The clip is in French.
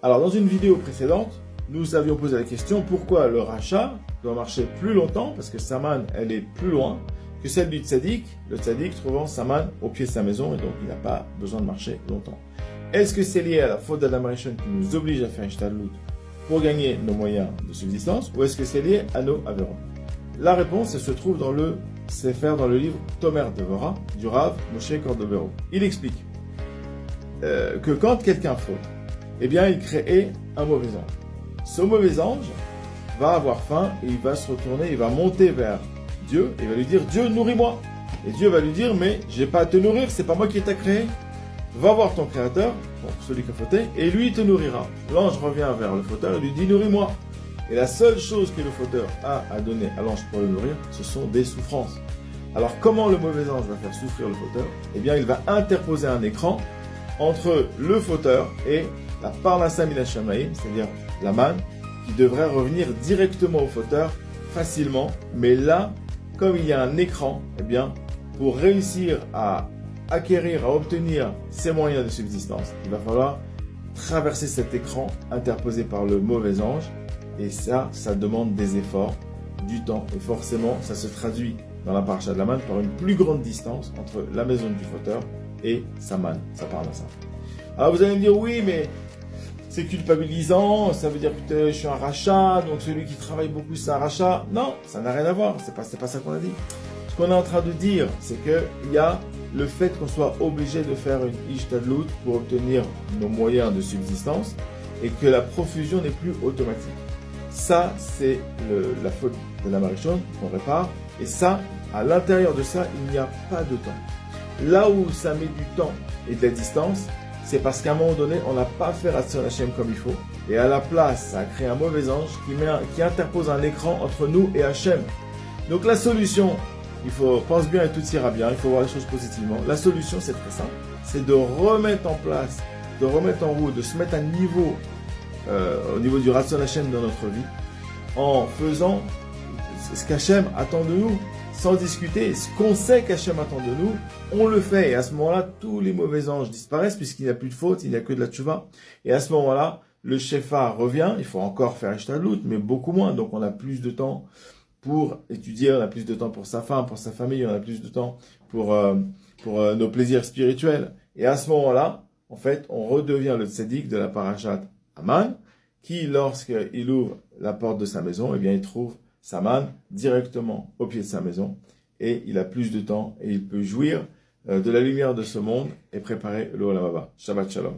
Alors, dans une vidéo précédente, nous avions posé la question pourquoi le rachat doit marcher plus longtemps, parce que sa manne, elle est plus loin que celle du tzaddik, le tzaddik trouvant sa manne au pied de sa maison, et donc il n'a pas besoin de marcher longtemps. Est-ce que c'est lié à la faute d'Adam Rishon qui nous oblige à faire un shtadlut pour gagner nos moyens de subsistance, ou est-ce que c'est lié à nos averons? La réponse, elle se trouve dans le Sefer, dans le livre Tomer Devora du Rav Moshe Cordovero. Il explique que quand quelqu'un faute, eh bien il crée un mauvais ange. Ce mauvais ange va avoir faim et il va se retourner, il va monter vers Dieu et il va lui dire Dieu, nourris-moi. Et Dieu va lui dire mais j'ai pas à te nourrir, c'est pas moi qui t'ai créé. Va voir ton créateur, donc celui qui a fauté, et lui il te nourrira. L'ange revient vers le fauteur et lui dit nourris-moi. Et la seule chose que le fauteur a à donner à l'ange pour le nourrir, ce sont des souffrances. Alors comment le mauvais ange va faire souffrir le fauteur? Eh bien il va interposer un écran entre le fauteur et la parnassa mina shamaim, c'est-à-dire la manne, qui devrait revenir directement au fauteur facilement. Mais là, comme il y a un écran, eh bien, pour réussir à acquérir, à obtenir ces moyens de subsistance, il va falloir traverser cet écran interposé par le mauvais ange. Et ça demande des efforts, du temps. Et forcément, ça se traduit dans la paracha de la manne par une plus grande distance entre la maison du fauteur et sa manne, sa parnassa. Alors vous allez me dire, oui, mais c'est culpabilisant, ça veut dire que je suis un rachat, donc celui qui travaille beaucoup, c'est un rachat. Non, ça n'a rien à voir, c'est pas ça qu'on a dit. Ce qu'on est en train de dire, c'est qu'il y a le fait qu'on soit obligé de faire une ishtadlut pour obtenir nos moyens de subsistance et que la profusion n'est plus automatique. Ça, c'est la faute de la Rishon qu'on répare. Et ça, à l'intérieur de ça, il n'y a pas de temps. Là où ça met du temps et de la distance, c'est parce qu'à un moment donné, on n'a pas fait Ratson Hashem comme il faut. Et à la place, ça a créé un mauvais ange qui interpose un écran entre nous et Hashem. Donc la solution, pense bien et tout ira bien, il faut voir les choses positivement. La solution, c'est très simple. C'est de remettre en place, de remettre en route, de se mettre à niveau, au niveau du Ratson Hashem dans notre vie, en faisant ce qu'Hachem attend de nous, sans discuter. Ce qu'on sait qu'Hachem attend de nous, on le fait. Et à ce moment-là, tous les mauvais anges disparaissent puisqu'il n'y a plus de faute, il n'y a que de la tchouva. Et à ce moment-là, le shefa revient. Il faut encore faire un shtadlut, mais beaucoup moins. Donc on a plus de temps pour étudier, on a plus de temps pour sa femme, pour sa famille, on a plus de temps pour nos plaisirs spirituels. Et à ce moment-là, en fait, on redevient le tzaddik de la parashat Aman, qui, lorsqu'il ouvre la porte de sa maison, eh bien, il trouve sa manne directement au pied de sa maison et il a plus de temps et il peut jouir de la lumière de ce monde et préparer l'Olam Haba. Shabbat Shalom.